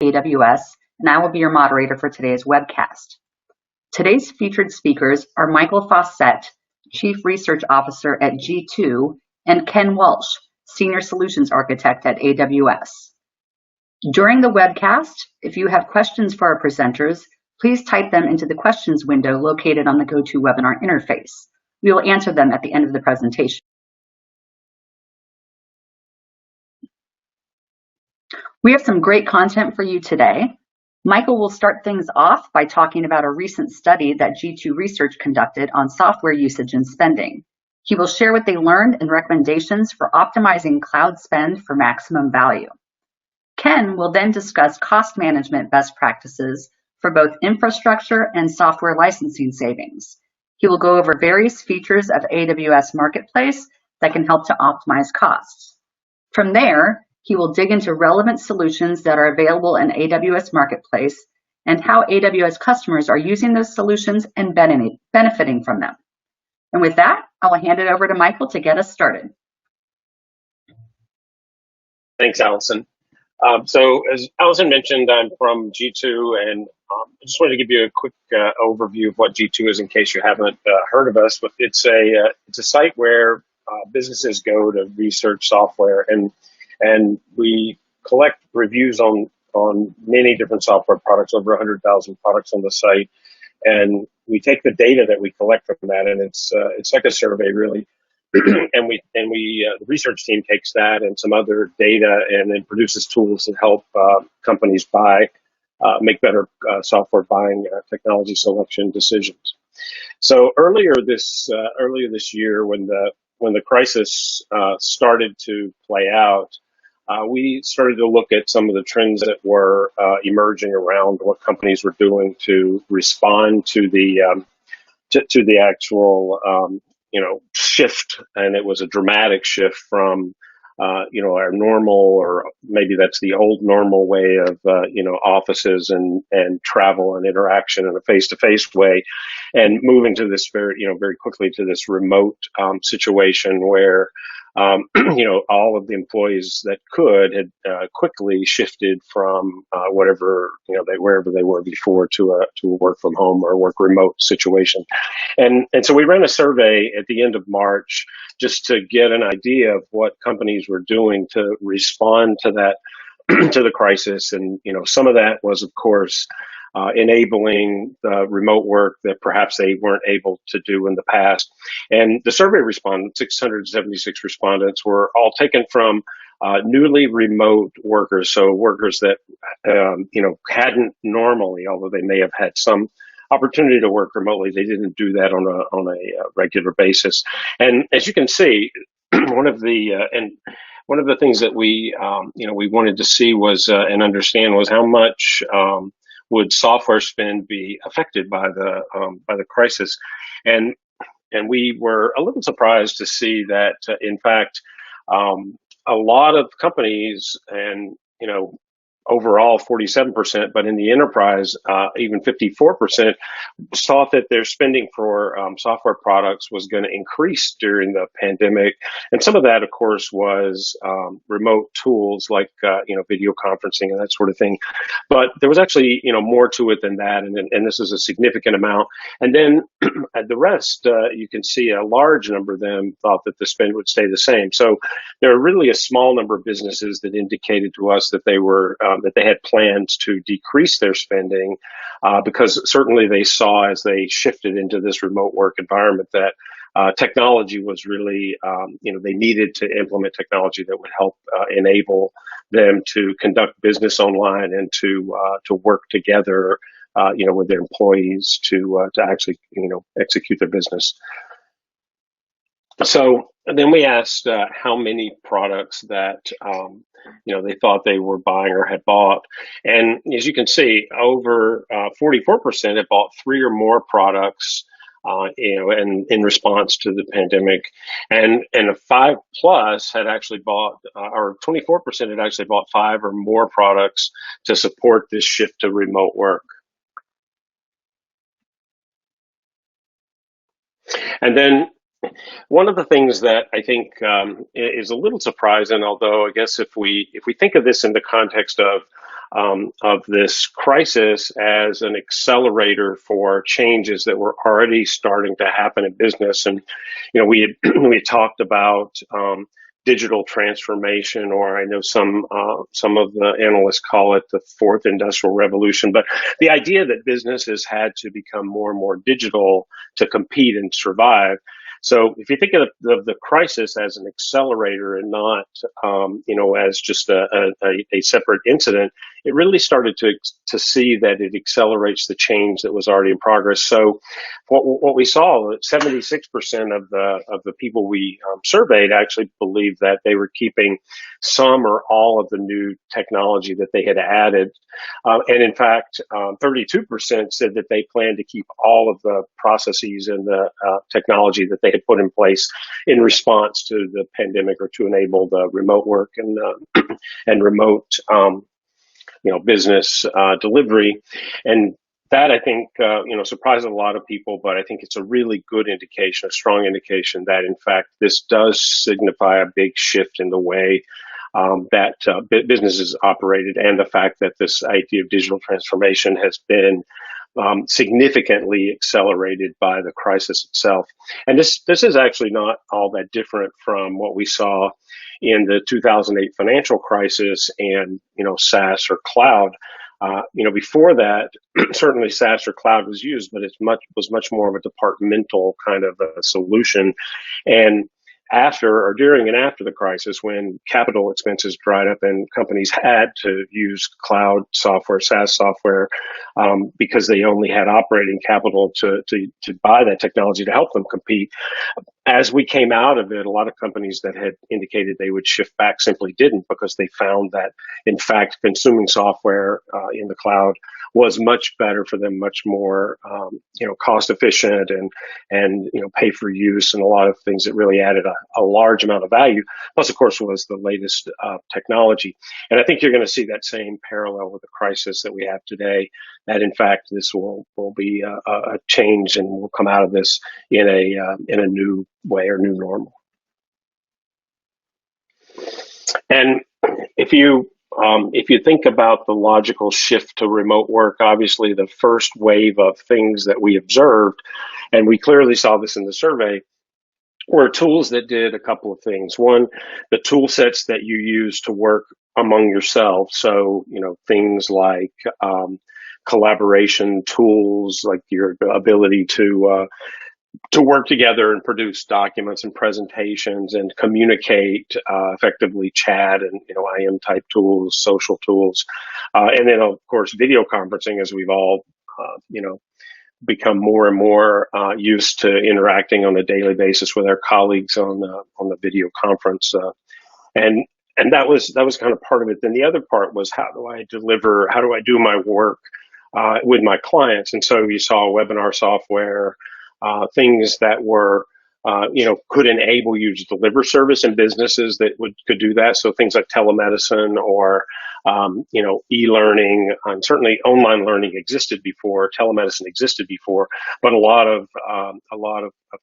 AWS, and I will be your moderator for today's webcast. Today's featured speakers are Michael Fawcett, Chief Research Officer at G2, and Ken Walsh, Senior Solutions Architect at AWS. During the webcast, if you have questions for our presenters, please type them into the questions window located on the GoToWebinar interface. We will answer them at the end of the presentation. We have some great content for you today. Michael will start things off by talking about a recent study that G2 Research conducted on software usage and spending. He will share what they learned and recommendations for optimizing cloud spend for maximum value. Ken will then discuss cost management best practices for both infrastructure and software licensing savings. He will go over various features of AWS Marketplace that can help to optimize costs. From there, he will dig into relevant solutions that are available in AWS Marketplace and how AWS customers are using those solutions and benefiting from them. And with that, I will hand it over to Michael to get us started. Thanks, Allison. So as Allison mentioned, I'm from G2, and I just wanted to give you a quick overview of what G2 is in case you haven't heard of us. But it's a site where businesses go to research software, and we collect reviews on many different software products, over 100,000 products on the site. And we take the data that we collect from that, and it's like a survey, really. and the research team takes that and some other data and then produces tools that help companies make better software buying technology selection decisions. So earlier this year, when the crisis started to play out, we started to look at some of the trends that were emerging around what companies were doing to respond to the actual shift, and it was a dramatic shift from our normal, or maybe that's the old normal way of offices and travel and interaction in a face-to-face way, and moving to this very quickly to this remote situation where all of the employees that had quickly shifted from wherever they were before to a work from home or work remote situation. And so we ran a survey at the end of March just to get an idea of what companies were doing to respond to that, to the crisis. And, some of that was, of course, enabling remote work that perhaps they weren't able to do in the past. And the survey respondents, 676 respondents, were all taken from newly remote workers, so workers that hadn't normally, although they may have had some opportunity to work remotely, they didn't do that on a regular basis. And as you can see, one of the things that we wanted to see was and understand was how much would software spend be affected by the crisis, and we were a little surprised to see that in fact a lot of companies, and overall 47%, but in the enterprise even 54%, thought that their spending for software products was going to increase during the pandemic. And some of that, of course, was remote tools like video conferencing and that sort of thing. But there was actually more to it than that, and this is a significant amount. And then the rest, you can see a large number of them thought that the spend would stay the same. So there are really a small number of businesses that indicated to us that they had plans to decrease their spending because certainly they saw as they shifted into this remote work environment that technology was really, they needed to implement technology that would help enable them to conduct business online and to work together, with their employees to actually, execute their business. So then we asked how many products that they thought they were buying or had bought, and as you can see, over 44% had bought 3 or more products, and in response to the pandemic, and a 5+ had actually bought, or 24% had actually bought 5 or more products to support this shift to remote work. And then one of the things that I think is a little surprising, although I guess if we think of this in the context of of this crisis as an accelerator for changes that were already starting to happen in business. And we had we had talked about digital transformation, or I know some of the analysts call it the fourth industrial revolution. But the idea that businesses had to become more and more digital to compete and survive. So if you think of the crisis as an accelerator and not, as just a separate incident, it really started to see that it accelerates the change that was already in progress. So what we saw, 76% of the people we surveyed actually believed that they were keeping some or all of the new technology that they had added. And in fact, 32% said that they planned to keep all of the processes and the technology that they had put in place in response to the pandemic, or to enable the remote work and remote business delivery. And that, I think, surprised a lot of people, but I think it's a really good indication, a strong indication that, in fact, this does signify a big shift in the way that businesses operated, and the fact that this idea of digital transformation has been significantly accelerated by the crisis itself. And this is actually not all that different from what we saw in the 2008 financial crisis and, SaaS or cloud. Before that, certainly SaaS or cloud was used, but it was much more of a departmental kind of a solution. And after, or during and after the crisis, when capital expenses dried up and companies had to use cloud software, SaaS software, because they only had operating capital to buy that technology to help them compete. As we came out of it, a lot of companies that had indicated they would shift back simply didn't, because they found that, in fact, consuming software in the cloud was much better for them, much more cost efficient, and pay for use, and a lot of things that really added a large amount of value. Plus, of course, was the latest technology. And I think you're going to see that same parallel with the crisis that we have today. That, in fact, this will be a change, and we'll come out of this in a new way, or new normal. And if you think about the logical shift to remote work, obviously the first wave of things that we observed, and we clearly saw this in the survey, were tools that did a couple of things. One, the tool sets that you use to work among yourselves. So, things like collaboration tools, like your ability to work together and produce documents and presentations and communicate effectively, chat and IM type tools, social tools, and then of course video conferencing, as we've all become more and more used to interacting on a daily basis with our colleagues on the video conference, and that was kind of part of it. Then the other part was, how do I do my work with my clients? And so you saw webinar software, things that were, could enable you to deliver service in businesses that could do that. So things like telemedicine, or, e-learning, and certainly online learning existed before, telemedicine existed before, but a lot of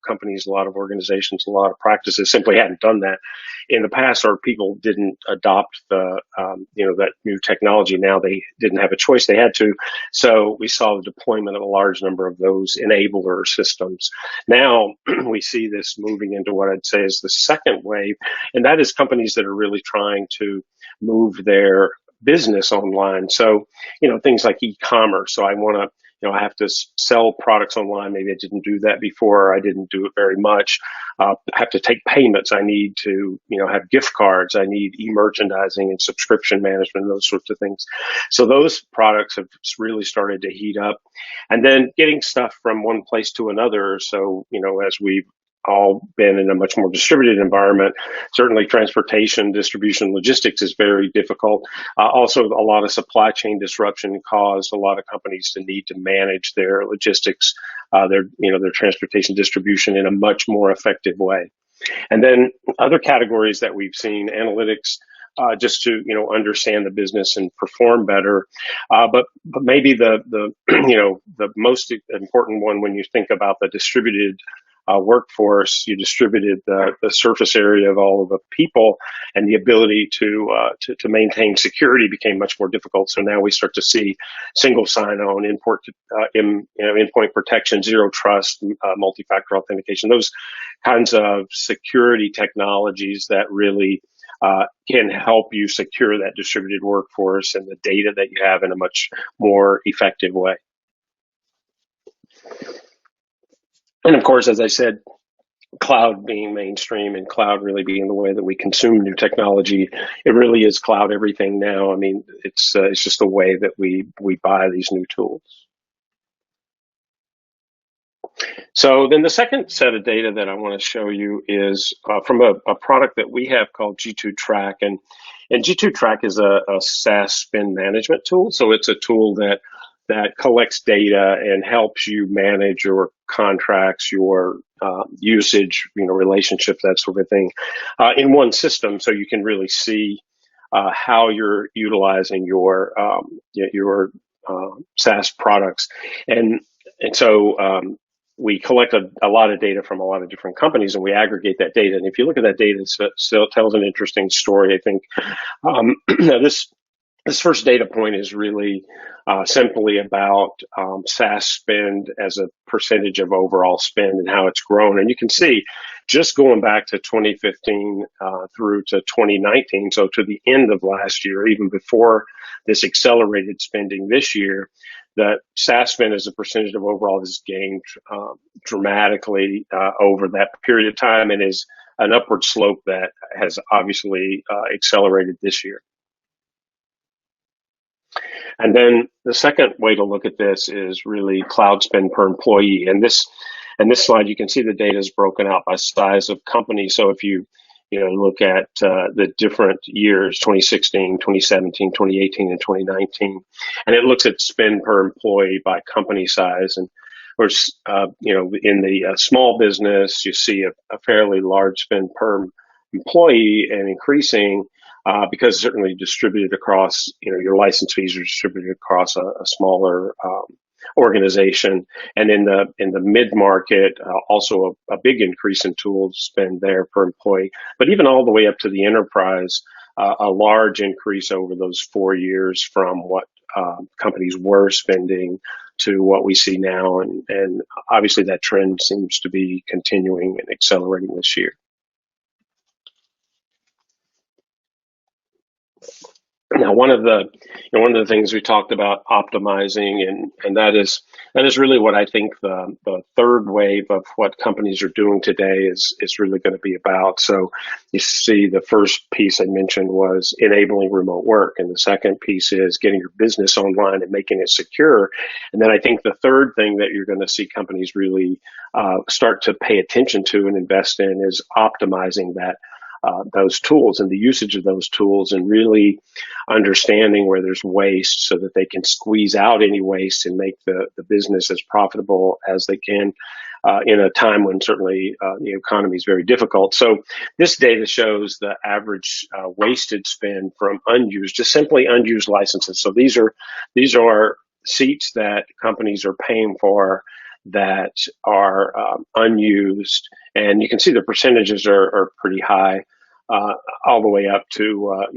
companies, a lot of organizations, a lot of practices simply hadn't done that in the past, or people didn't adopt that new technology. Now they didn't have a choice, they had to. So we saw the deployment of a large number of those enabler systems. Now we see this moving into what I'd say is the second wave, and that is companies that are really trying to move their business online. So, things like e-commerce. So I want to, I have to sell products online. Maybe I didn't do that before. I didn't do it very much. I have to take payments. I need to, have gift cards. I need e-merchandising and subscription management, and those sorts of things. So those products have really started to heat up. And then getting stuff from one place to another. So, as we've all been in a much more distributed environment, certainly transportation, distribution, logistics is very difficult. Also, a lot of supply chain disruption caused a lot of companies to need to manage their logistics, their transportation distribution in a much more effective way. And then other categories that we've seen, analytics, just to understand the business and perform better. But maybe the the most important one, when you think about the distributed workforce, you distributed the surface area of all of the people, and the ability to maintain security became much more difficult. So now we start to see single sign-on, endpoint protection, zero trust, multi-factor authentication, those kinds of security technologies that really can help you secure that distributed workforce and the data that you have in a much more effective way. And of course, as I said, cloud being mainstream and cloud really being the way that we consume new technology, it really is cloud everything now. I mean, it's just the way that we buy these new tools. So then the second set of data that I want to show you is from a product that we have called G2 Track. And G2 Track is a SaaS spend management tool. So it's a tool that collects data and helps you manage your contracts, your usage, relationships, that sort of thing, in one system, so you can really see how you're utilizing your SaaS products. And so we collect a lot of data from a lot of different companies, and we aggregate that data. And if you look at that data, it still tells an interesting story, I think. This first data point is really simply about SaaS spend as a percentage of overall spend and how it's grown. And you can see, just going back to 2015 through to 2019, so to the end of last year, even before this accelerated spending this year, that SaaS spend as a percentage of overall has gained dramatically over that period of time, and is an upward slope that has obviously accelerated this year. And then the second way to look at this is really cloud spend per employee. And this slide, you can see the data is broken out by size of company. So if you look at the different years, 2016, 2017, 2018, and 2019, and it looks at spend per employee by company size. And of course, in the small business, you see a fairly large spend per employee and increasing. Because certainly distributed across, your license fees are distributed across a smaller organization, and in the mid market, also a big increase in tool spend there per employee. But even all the way up to the enterprise, a large increase over those 4 years from what companies were spending to what we see now, and obviously that trend seems to be continuing and accelerating this year. Now, one of the things we talked about optimizing, and that is really what I think the third wave of what companies are doing today is really going to be about. So you see, the first piece I mentioned was enabling remote work, and the second piece is getting your business online and making it secure. And then I think the third thing that you're going to see companies really start to pay attention to and invest in is optimizing those tools and the usage of those tools, and really understanding where there's waste so that they can squeeze out any waste and make the business as profitable as they can in a time when certainly the economy is very difficult. So this data shows the average wasted spend from just simply unused licenses. So these are seats that companies are paying for that are unused, and you can see the percentages are pretty high, all the way up to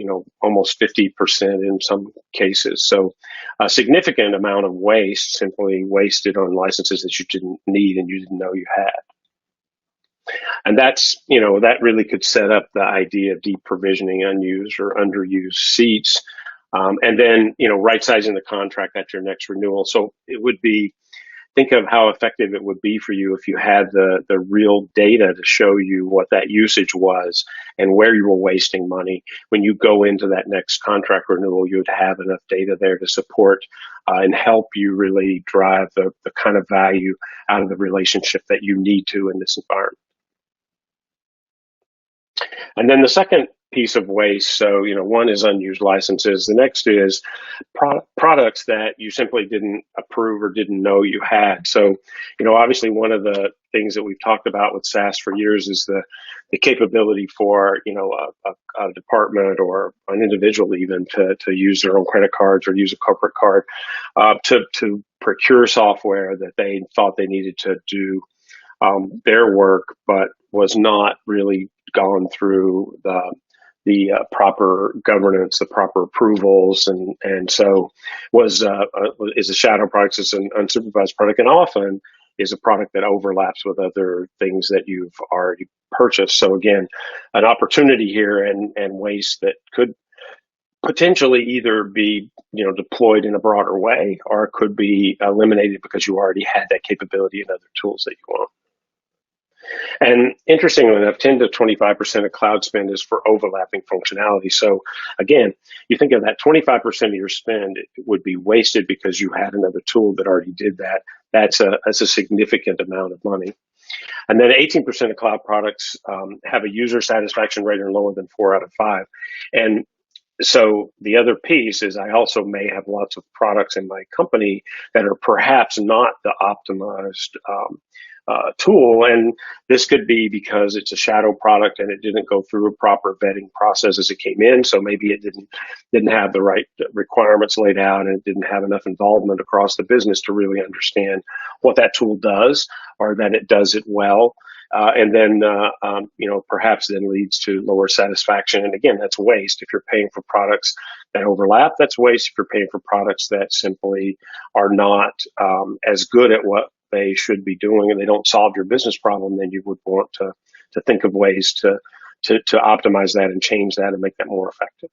almost 50% in some cases. So a significant amount of waste simply wasted on licenses that you didn't need and you didn't know you had. And that really could set up the idea of deep provisioning unused or underused seats, and then right sizing the contract at your next renewal. So it would be, think of how effective it would be for you if you had the real data to show you what that usage was and where you were wasting money. When you go into that next contract renewal, you would have enough data there to support and help you really drive the kind of value out of the relationship that you need to in this environment. And then the second piece of waste, so one is unused licenses. The next is products that you simply didn't approve or didn't know you had. So obviously one of the things that we've talked about with SaaS for years is the capability for a department or an individual even to use their own credit cards or use a corporate card to procure software that they thought they needed to do their work, but was not really gone through the proper governance, the proper approvals, and so is a shadow product, is an unsupervised product, and often is a product that overlaps with other things that you've already purchased. So again, an opportunity here and waste that could potentially either be deployed in a broader way, or it could be eliminated because you already had that capability in other tools that you want. And interestingly enough, 10 to 25% of cloud spend is for overlapping functionality. So again, you think of that 25% of your spend would be wasted because you had another tool that already did that. That's a significant amount of money. And then 18% of cloud products have a user satisfaction rating lower than 4 out of 5. And so the other piece is I also may have lots of products in my company that are perhaps not the optimized tool. And this could be because it's a shadow product and it didn't go through a proper vetting process as it came in. So maybe it didn't have the right requirements laid out, and it didn't have enough involvement across the business to really understand what that tool does, or that it does it well. And then, perhaps then leads to lower satisfaction. And again, that's waste. If you're paying for products that overlap, that's waste. If you're paying for products that simply are not as good at what they should be doing and they don't solve your business problem, then you would want to think of ways to optimize that and change that and make that more effective.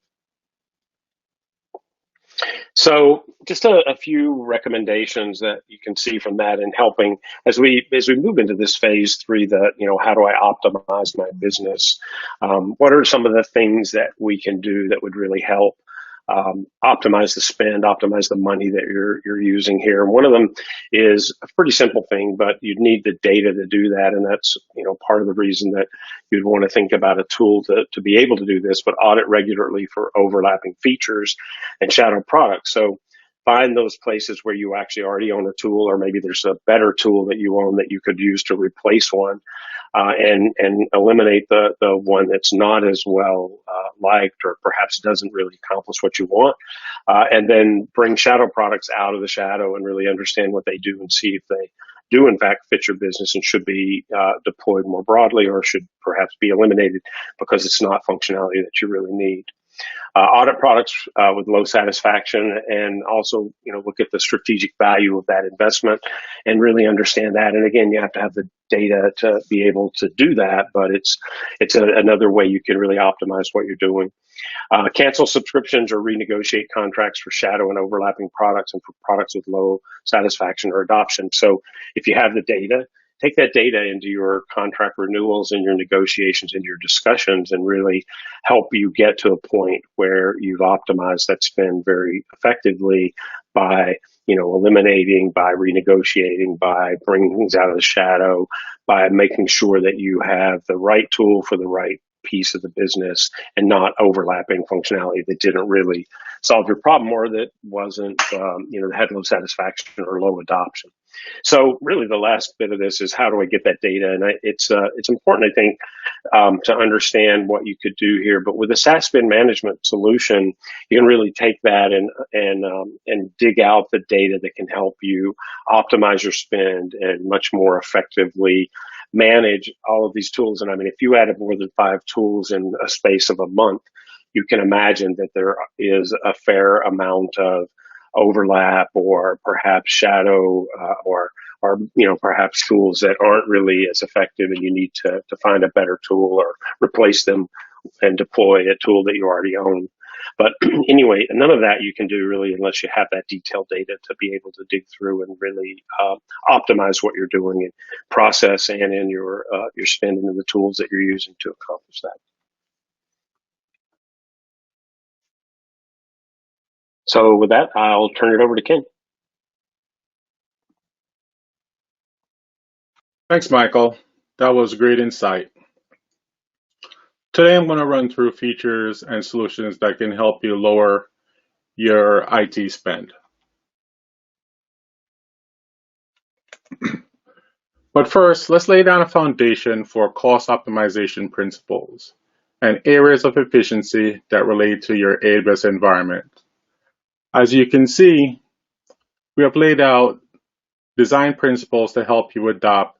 So just a few recommendations that you can see from that in helping as we move into this phase 3, how do I optimize my business? What are some of the things that we can do that would really help optimize the spend, optimize the money that you're using here? And one of them is a pretty simple thing, but you'd need the data to do that. And that's, part of the reason that you'd want to think about a tool to be able to do this, but audit regularly for overlapping features and shadow products. So find those places where you actually already own a tool, or maybe there's a better tool that you own that you could use to replace one. And eliminate the one that's not as well liked, or perhaps doesn't really accomplish what you want, and then bring shadow products out of the shadow and really understand what they do and see if they do in fact fit your business and should be deployed more broadly, or should perhaps be eliminated because it's not functionality that you really need. Audit products with low satisfaction, and also look at the strategic value of that investment and really understand that. And again, you have to have the data to be able to do that, but it's another way you can really optimize what you're doing. Cancel subscriptions or renegotiate contracts for shadow and overlapping products and for products with low satisfaction or adoption. So if you have the data, take that data into your contract renewals and your negotiations and your discussions, and really help you get to a point where you've optimized that spend very effectively by, eliminating, by renegotiating, by bringing things out of the shadow, by making sure that you have the right tool for the right piece of the business and not overlapping functionality that didn't really solve your problem, or that wasn't, that had low satisfaction or low adoption. So really the last bit of this is, how do I get that data? And it's important, I think, to understand what you could do here. But with a SaaS spend management solution, you can really take that and dig out the data that can help you optimize your spend and much more effectively manage all of these tools. And I mean, if you added more than 5 tools in a space of a month, you can imagine that there is a fair amount of overlap, or perhaps shadow, or perhaps tools that aren't really as effective, and you need to find a better tool or replace them and deploy a tool that you already own. But anyway, none of that you can do really unless you have that detailed data to be able to dig through and really optimize what you're doing in process and in your spending and the tools that you're using to accomplish that. So with that, I'll turn it over to Ken. Thanks, Michael. That was great insight. Today, I'm going to run through features and solutions that can help you lower your IT spend. But first, let's lay down a foundation for cost optimization principles and areas of efficiency that relate to your AWS environment. As you can see, we have laid out design principles to help you adopt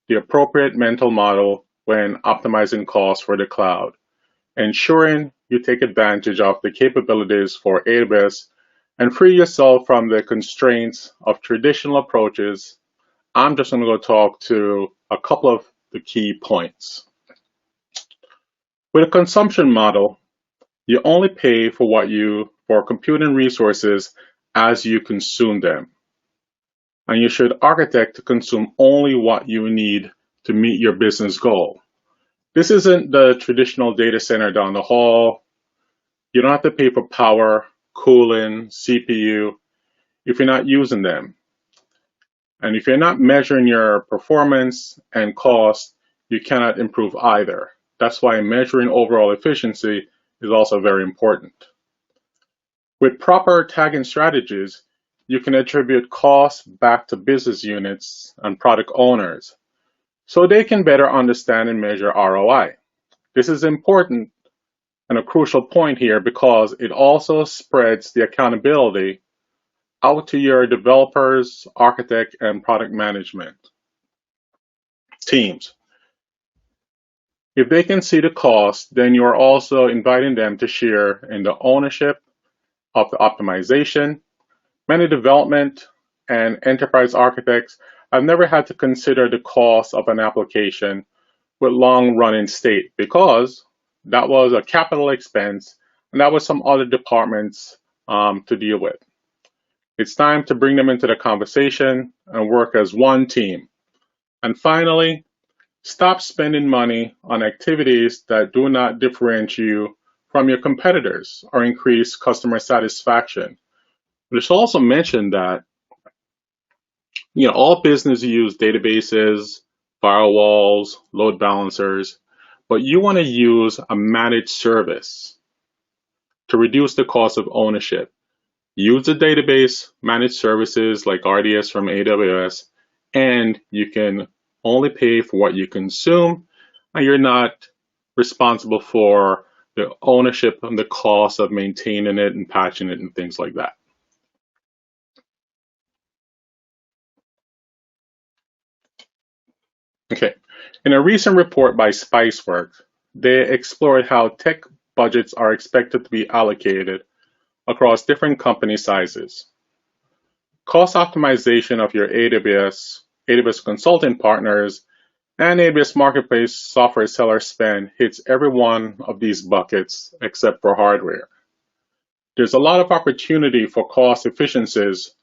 the appropriate mental model when optimizing costs for the cloud, ensuring you take advantage of the capabilities for AWS and free yourself from the constraints of traditional approaches. I'm just going to go talk to a couple of the key points. With a consumption model, you only pay for computing resources as you consume them. And you should architect to consume only what you need to meet your business goal. This isn't the traditional data center down the hall. You don't have to pay for power, cooling, CPU if you're not using them. And if you're not measuring your performance and cost, you cannot improve either. That's why measuring overall efficiency is also very important. With proper tagging strategies, you can attribute costs back to business units and product owners so they can better understand and measure ROI. This is important and a crucial point here because it also spreads the accountability out to your developers, architect, and product management teams. If they can see the cost, then you are also inviting them to share in the ownership of the optimization. Many development and enterprise architects have never had to consider the cost of an application with long-running state because that was a capital expense and that was some other departments to deal with. It's time to bring them into the conversation and work as one team. And finally, stop spending money on activities that do not differentiate you from your competitors or increase customer satisfaction. But it's also mentioned that all businesses use databases, firewalls, load balancers, but you want to use a managed service to reduce the cost of ownership. Use a database, managed services like RDS from AWS, and you can only pay for what you consume, and you're not responsible for the ownership and the cost of maintaining it and patching it and things like that. Okay, in a recent report by Spiceworks, they explored how tech budgets are expected to be allocated across different company sizes. Cost optimization of your AWS consulting partners, and AWS Marketplace software seller spend hits every one of these buckets except for hardware. There's a lot of opportunity for cost efficiencies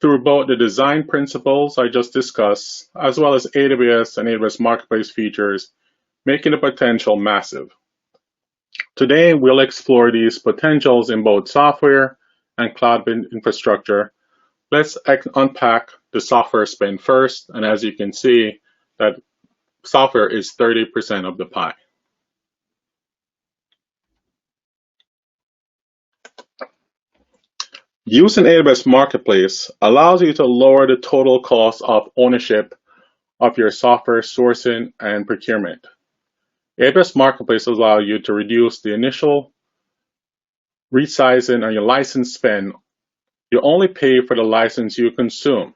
through both the design principles I just discussed, as well as AWS and AWS Marketplace features, making the potential massive. Today, we'll explore these potentials in both software and cloud infrastructure. Let's unpack the software spend first, and as you can see, that software is 30% of the pie. Using AWS Marketplace allows you to lower the total cost of ownership of your software sourcing and procurement. AWS Marketplace allows you to reduce the initial resizing on your license spend. You only pay for the license you consume.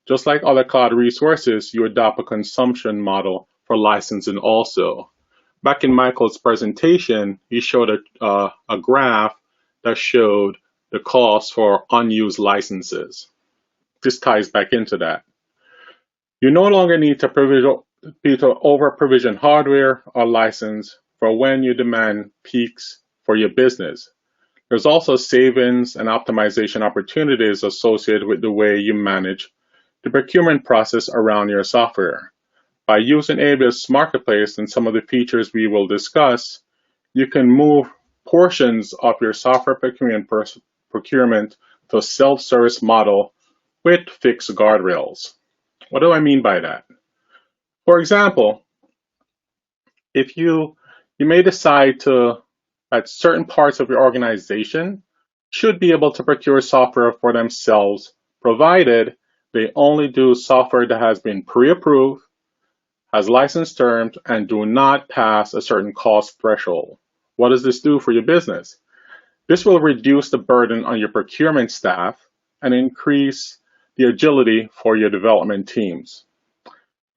Just like other cloud resources, you adopt a consumption model for licensing also. Back in Michael's presentation, he showed a graph that showed the cost for unused licenses. This ties back into that. You no longer need to over-provision hardware or license for when you demand peaks for your business. There's also savings and optimization opportunities associated with the way you manage the procurement process around your software. By using AWS Marketplace and some of the features we will discuss, you can move portions of your software procurement to a self-service model with fixed guardrails. What do I mean by that? For example, if you may decide that certain parts of your organization should be able to procure software for themselves, provided they only do software that has been pre-approved, has license terms, and do not pass a certain cost threshold. What does this do for your business? This will reduce the burden on your procurement staff and increase the agility for your development teams.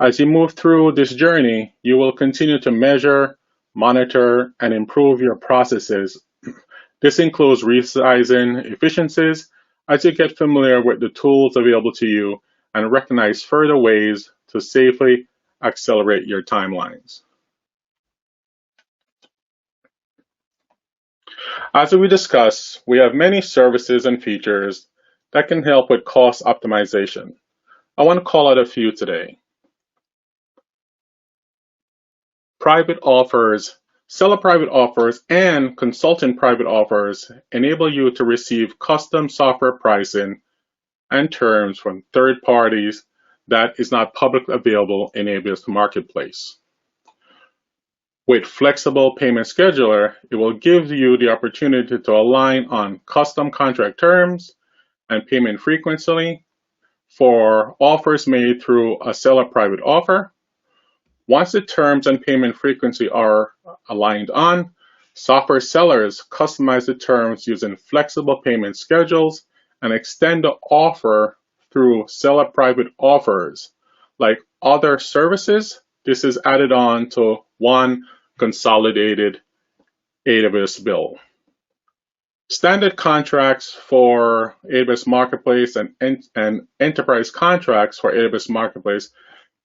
As you move through this journey, you will continue to measure, monitor, and improve your processes. This includes resizing efficiencies as you get familiar with the tools available to you and recognize further ways to safely accelerate your timelines. As we discussed, we have many services and features that can help with cost optimization. I want to call out a few today. Private offers, seller private offers, and consultant private offers enable you to receive custom software pricing and terms from third parties that is not publicly available in AWS Marketplace. With Flexible Payment Scheduler, it will give you the opportunity to align on custom contract terms and payment frequency for offers made through a seller private offer. Once the terms and payment frequency are aligned on, software sellers customize the terms using flexible payment schedules and extend the offer through seller private offers. Like other services, this is added on to one consolidated AWS bill. Standard contracts for AWS Marketplace and enterprise contracts for AWS Marketplace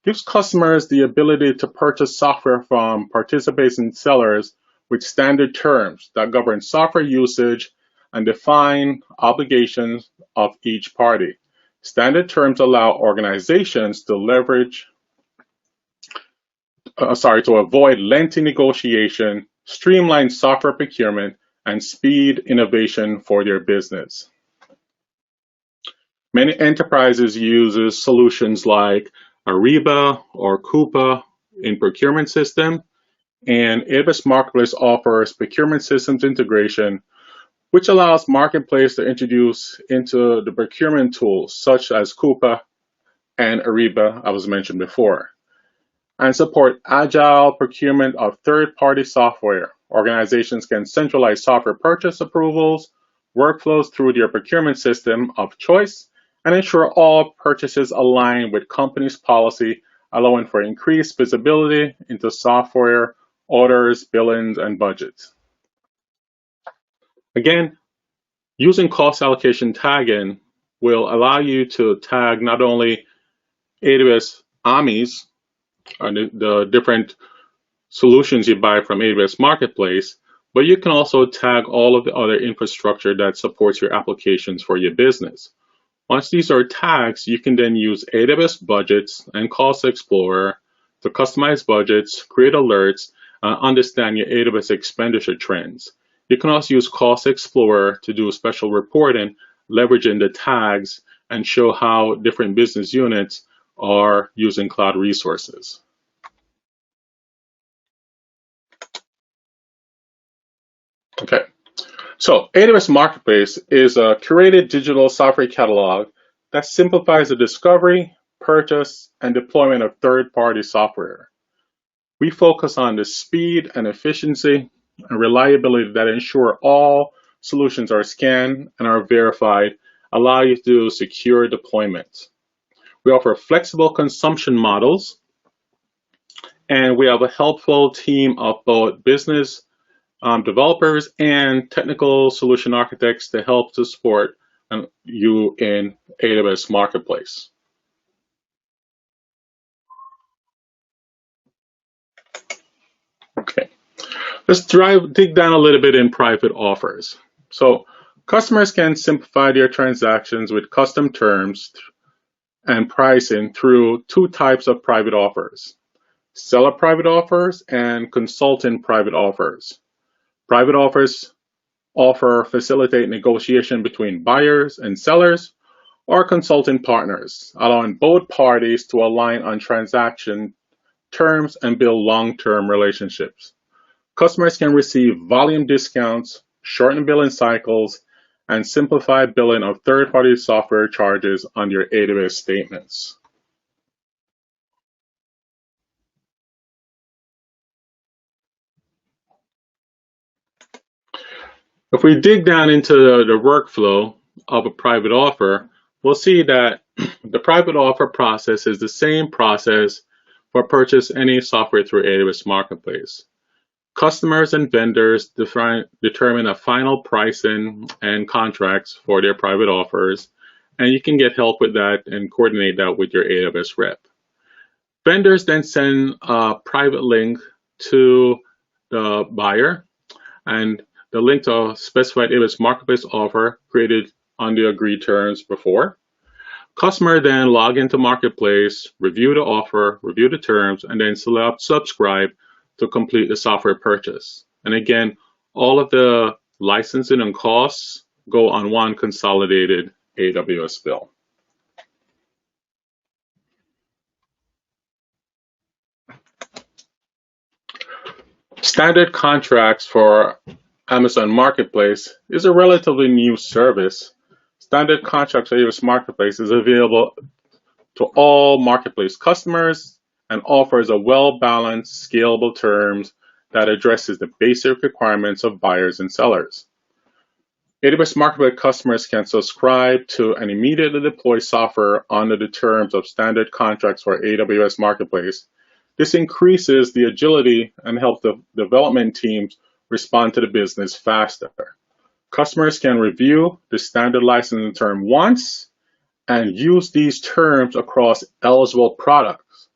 gives customers the ability to purchase software from participating sellers with standard terms that govern software usage and define obligations of each party. Standard terms allow organizations to avoid lengthy negotiation, streamline software procurement, and speed innovation for their business. Many enterprises use solutions like Ariba or Coupa in procurement system, and AWS Marketplace offers procurement systems integration, which allows Marketplace to introduce into the procurement tools such as Coupa and Ariba, I was mentioned before, and support agile procurement of third-party software. Organizations can centralize software purchase approvals, workflows through their procurement system of choice, and ensure all purchases align with company's policy, allowing for increased visibility into software, orders, billings, and budgets. Again, using cost allocation tagging will allow you to tag not only AWS AMIs, the different solutions you buy from AWS Marketplace, but you can also tag all of the other infrastructure that supports your applications for your business. Once these are tags, you can then use AWS Budgets and Cost Explorer to customize budgets, create alerts, and understand your AWS expenditure trends. You can also use Cost Explorer to do special reporting, leveraging the tags and show how different business units are using cloud resources. Okay, so AWS Marketplace is a curated digital software catalog that simplifies the discovery, purchase, and deployment of third-party software. We focus on the speed and efficiency and reliability that ensure all solutions are scanned and are verified, allow you to do secure deployment. We offer flexible consumption models, and we have a helpful team of both business developers and technical solution architects to help to support you in AWS Marketplace. Okay, let's dig down a little bit in private offers. So customers can simplify their transactions with custom terms and pricing through two types of private offers: seller private offers and consultant private offers. Private offers facilitate negotiation between buyers and sellers or consultant partners, allowing both parties to align on transaction terms and build long-term relationships. Customers can receive volume discounts, shorten billing cycles, and simplify billing of third-party software charges on your AWS statements. If we dig down into the workflow of a private offer, we'll see that the private offer process is the same process for purchase any software through AWS Marketplace. Customers and vendors determine a final pricing and contracts for their private offers, and you can get help with that and coordinate that with your AWS rep. Vendors then send a private link to the buyer and the link to a specified AWS Marketplace offer created on the agreed terms before. Customer then log into Marketplace, review the offer, review the terms, and then select subscribe to complete the software purchase. And again, all of the licensing and costs go on one consolidated AWS bill. Standard contracts for Amazon Marketplace is a relatively new service. Standard contracts for AWS Marketplace is available to all Marketplace customers and offers a well-balanced, scalable terms that addresses the basic requirements of buyers and sellers. AWS Marketplace customers can subscribe to and immediately deploy software under the terms of standard contracts for AWS Marketplace. This increases the agility and helps the development teams respond to the business faster. Customers can review the standard licensing term once and use these terms across eligible products,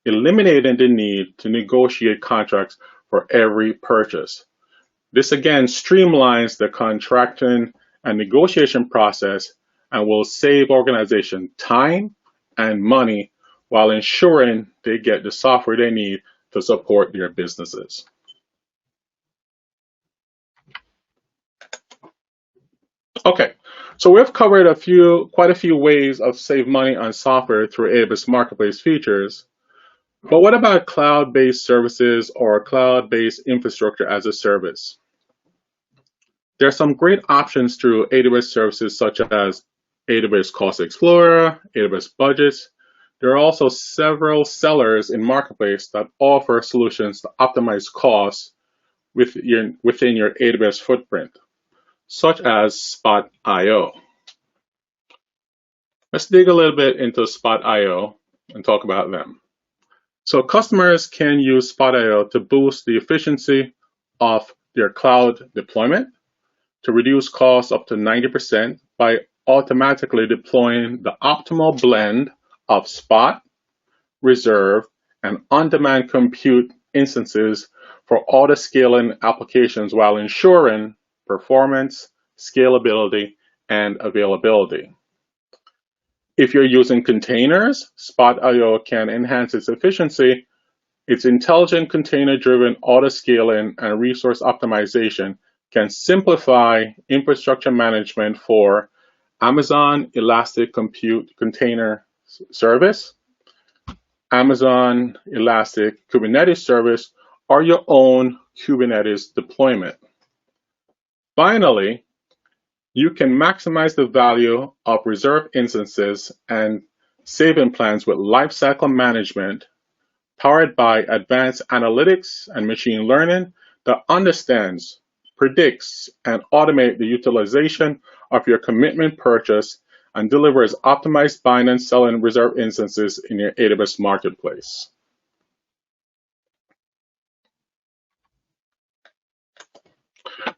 eliminating the need to negotiate contracts for every purchase. This again streamlines the contracting and negotiation process and will save organization time and money while ensuring they get the software they need to support their businesses. Okay, so we've covered quite a few ways of save money on software through AWS Marketplace features. But what about cloud-based services or cloud-based infrastructure as a service? There are some great options through AWS services such as AWS Cost Explorer, AWS Budgets. There are also several sellers in Marketplace that offer solutions to optimize costs within your AWS footprint, such as Spot.io. Let's dig a little bit into Spot.io and talk about them. So customers can use Spot.io to boost the efficiency of their cloud deployment, to reduce costs up to 90% by automatically deploying the optimal blend of Spot, Reserve, and on-demand compute instances for auto-scaling applications while ensuring performance, scalability, and availability. If you're using containers, Spot.io can enhance its efficiency. Its intelligent container-driven auto-scaling and resource optimization can simplify infrastructure management for Amazon Elastic Compute Container Service, Amazon Elastic Kubernetes Service, or your own Kubernetes deployment. Finally, you can maximize the value of reserve instances and saving plans with lifecycle management powered by advanced analytics and machine learning that understands, predicts, and automates the utilization of your commitment purchase and delivers optimized buying and selling reserve instances in your AWS Marketplace.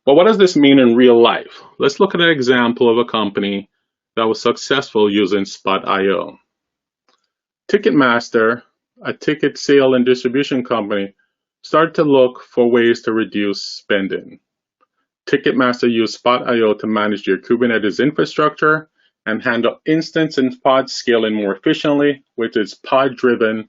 But what does this mean in real life? Let's look at an example of a company that was successful using Spot.io. Ticketmaster, a ticket sale and distribution company, started to look for ways to reduce spending. Ticketmaster used Spot.io to manage your Kubernetes infrastructure and handle instance and pod scaling more efficiently with its pod-driven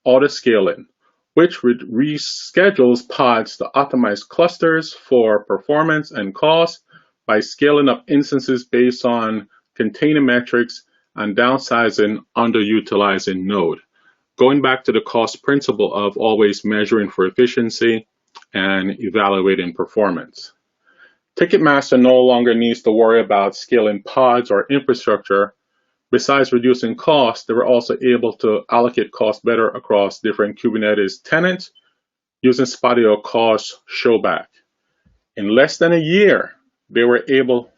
auto-scaling, which reschedules pods to optimize clusters for performance and cost by scaling up instances based on container metrics and downsizing underutilizing node. Going back to the cost principle of always measuring for efficiency and evaluating performance. Ticketmaster no longer needs to worry about scaling pods or infrastructure. Besides reducing costs, they were also able to allocate costs better across different Kubernetes tenants using Spot.io cost showback. In less than a year, they were able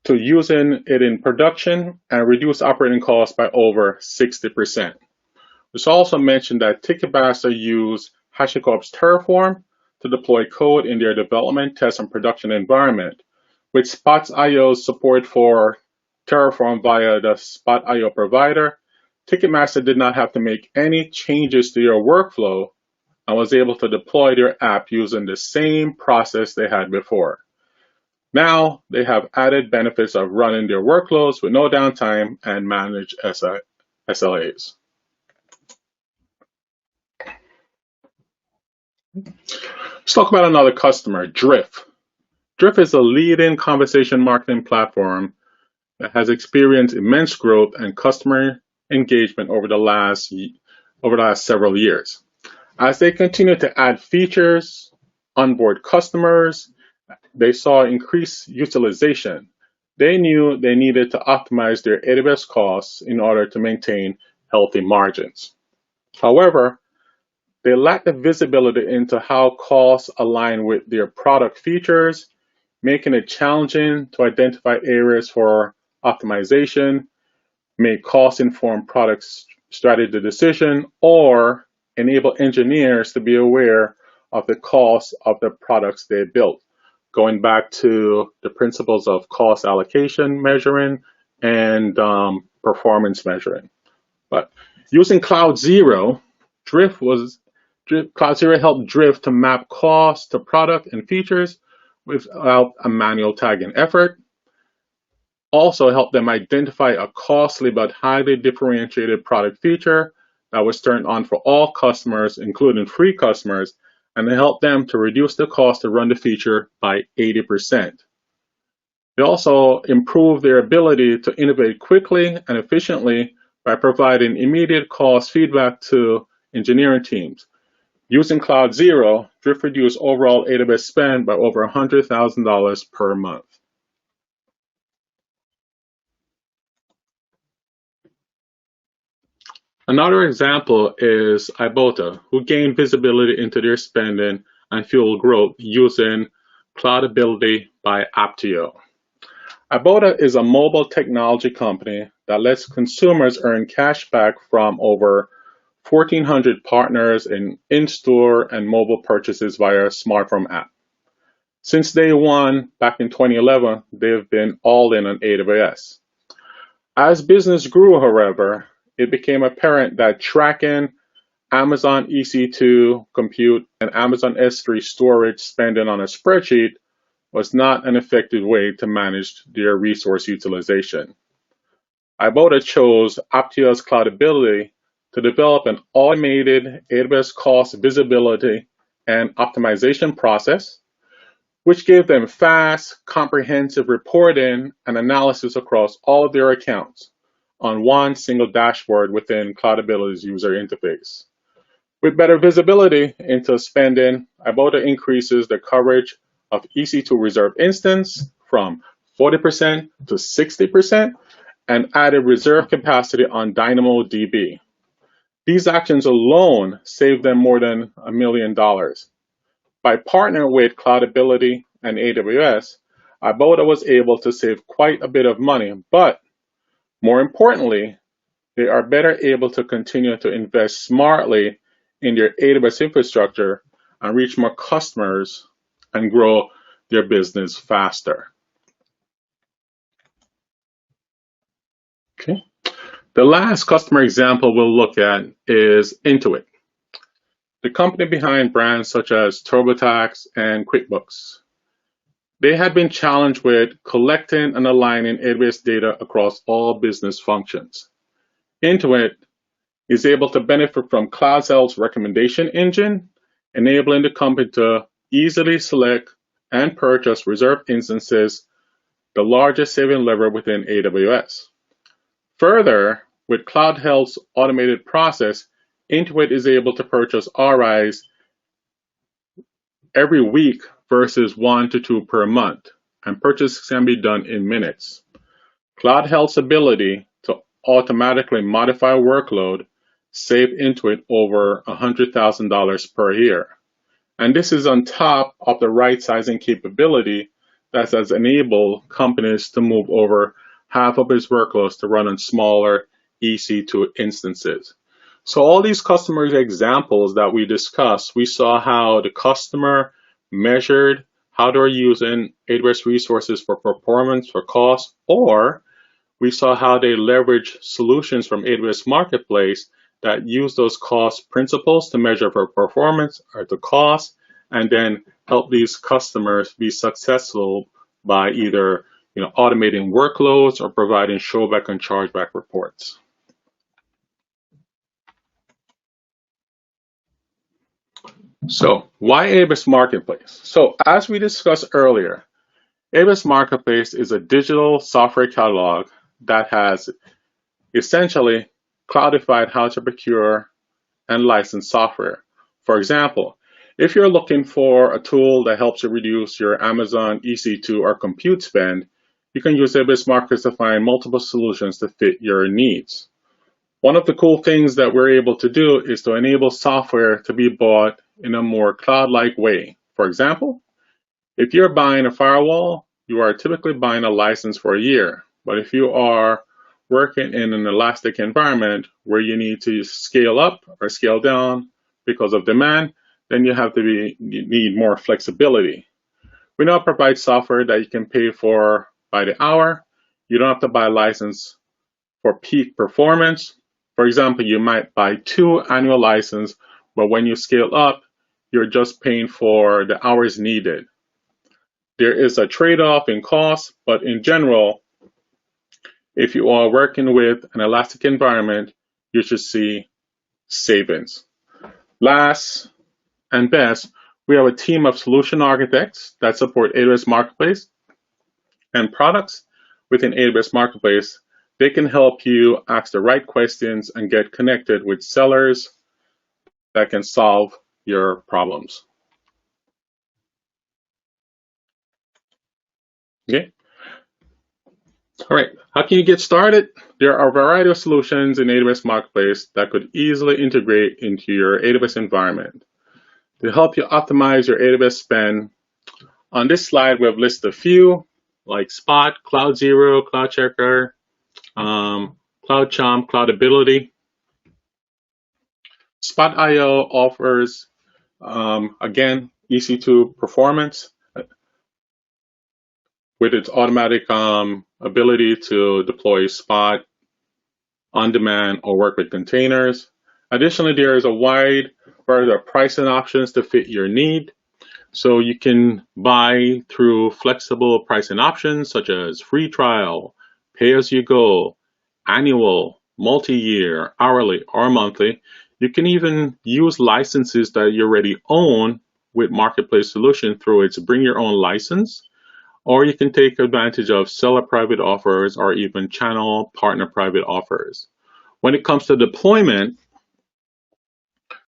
to using it in production and reduce operating costs by over 60%. It's also mentioned that Ticketmaster used HashiCorp's Terraform to deploy code in their development, test, and production environment. With Spot.io's support for Terraform via the Spot.io provider, Ticketmaster did not have to make any changes to their workflow and was able to deploy their app using the same process they had before. Now they have added benefits of running their workloads with no downtime and managed SLAs. Let's talk about another customer, Drift. Drift is a leading conversation marketing platform that has experienced immense growth and customer engagement over the last several years. As they continue to add features, onboard customers, they saw increased utilization. They knew they needed to optimize their AWS costs in order to maintain healthy margins. However, they lack the visibility into how costs align with their product features, making it challenging to identify areas for optimization, make cost-informed product strategy decision, or enable engineers to be aware of the cost of the products they built, going back to the principles of cost allocation measuring and performance measuring. But using Cloud Zero, Cloud Zero helped Drift to map cost to product and features without a manual tagging effort. Also helped them identify a costly but highly differentiated product feature that was turned on for all customers, including free customers, and it helped them to reduce the cost to run the feature by 80%. They also improved their ability to innovate quickly and efficiently by providing immediate cost feedback to engineering teams. Using Cloud Zero, Drift reduced overall AWS spend by over $100,000 per month. Another example is Ibotta, who gained visibility into their spending and fueled growth using Cloudability by Apptio. Ibotta is a mobile technology company that lets consumers earn cash back from over 1,400 partners in-store and mobile purchases via a smartphone app. Since day one, back in 2011, they've been all in on AWS. As business grew, however, it became apparent that tracking Amazon EC2 compute and Amazon S3 storage spending on a spreadsheet was not an effective way to manage their resource utilization. Ibotta chose Apptio's Cloudability to develop an automated AWS cost visibility and optimization process, which gave them fast, comprehensive reporting and analysis across all of their accounts on one single dashboard within Cloudability's user interface. With better visibility into spending, Ibotta increases the coverage of EC2 reserve instance from 40% to 60% and added reserve capacity on DynamoDB. These actions alone saved them more than $1 million. By partnering with Cloudability and AWS, Ibotta was able to save quite a bit of money, but more importantly, they are better able to continue to invest smartly in their AWS infrastructure and reach more customers and grow their business faster. Okay. The last customer example we'll look at is Intuit, the company behind brands such as TurboTax and QuickBooks. They had been challenged with collecting and aligning AWS data across all business functions. Intuit is able to benefit from CloudSell's recommendation engine, enabling the company to easily select and purchase reserved instances, the largest saving lever within AWS. Further, with CloudHealth's automated process, Intuit is able to purchase RIs every week versus 1 to 2 per month, and purchases can be done in minutes. CloudHealth's ability to automatically modify workload saved Intuit over $100,000 per year. And this is on top of the right sizing capability that has enabled companies to move over half of its workloads to run on smaller EC2 instances. So all these customer examples that we discussed, we saw how the customer measured how they're using AWS resources for performance, for cost, or we saw how they leverage solutions from AWS Marketplace that use those cost principles to measure for performance or the cost, and then help these customers be successful by either automating workloads or providing showback and chargeback reports. So why AWS Marketplace? So as we discussed earlier, AWS Marketplace is a digital software catalog that has essentially cloudified how to procure and license software. For example, if you're looking for a tool that helps you reduce your Amazon EC2 or compute spend, you can use AWS Marketplace to find multiple solutions to fit your needs. One of the cool things that we're able to do is to enable software to be bought in a more cloud-like way. For example, if you're buying a firewall, you are typically buying a license for a year. But if you are working in an elastic environment where you need to scale up or scale down because of demand, then you need more flexibility. We now provide software that you can pay for by the hour. You don't have to buy a license for peak performance. For example, you might buy 2 annual licenses, but when you scale up, you're just paying for the hours needed. There is a trade-off in cost, but in general, if you are working with an elastic environment, you should see savings. Last and best, we have a team of solution architects that support AWS Marketplace and products within AWS Marketplace. They can help you ask the right questions and get connected with sellers that can solve your problems. Okay. All right, how can you get started? There are a variety of solutions in AWS Marketplace that could easily integrate into your AWS environment. To help you optimize your AWS spend, on this slide we have listed a few, like Spot, Cloud Zero, Cloud Checker, Cloud Chomp, Cloudability. Spot.io offers, again, EC2 performance with its automatic ability to deploy Spot on demand or work with containers. Additionally, there is a wide variety of pricing options to fit your need. So you can buy through flexible pricing options such as free trial, pay-as-you-go, annual, multi-year, hourly, or monthly. You can even use licenses that you already own with Marketplace Solution through its Bring Your Own License, or you can take advantage of seller private offers or even channel partner private offers. When it comes to deployment,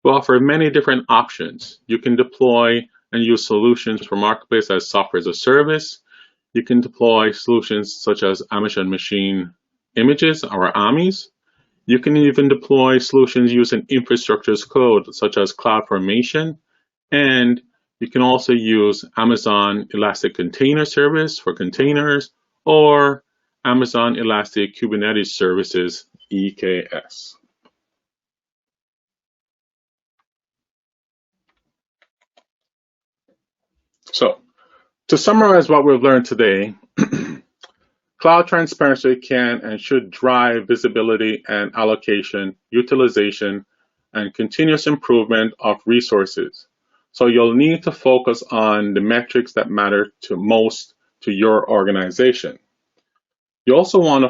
we offer many different options. You can deploy and use solutions for Marketplace as software as a service. You can deploy solutions such as Amazon Machine Images or AMIs. You can even deploy solutions using infrastructure as code such as CloudFormation, and you can also use Amazon Elastic Container Service for containers or Amazon Elastic Kubernetes Services, EKS. So, to summarize what we've learned today, cloud transparency can and should drive visibility and allocation, utilization, and continuous improvement of resources. So you'll need to focus on the metrics that matter most to your organization. You also want to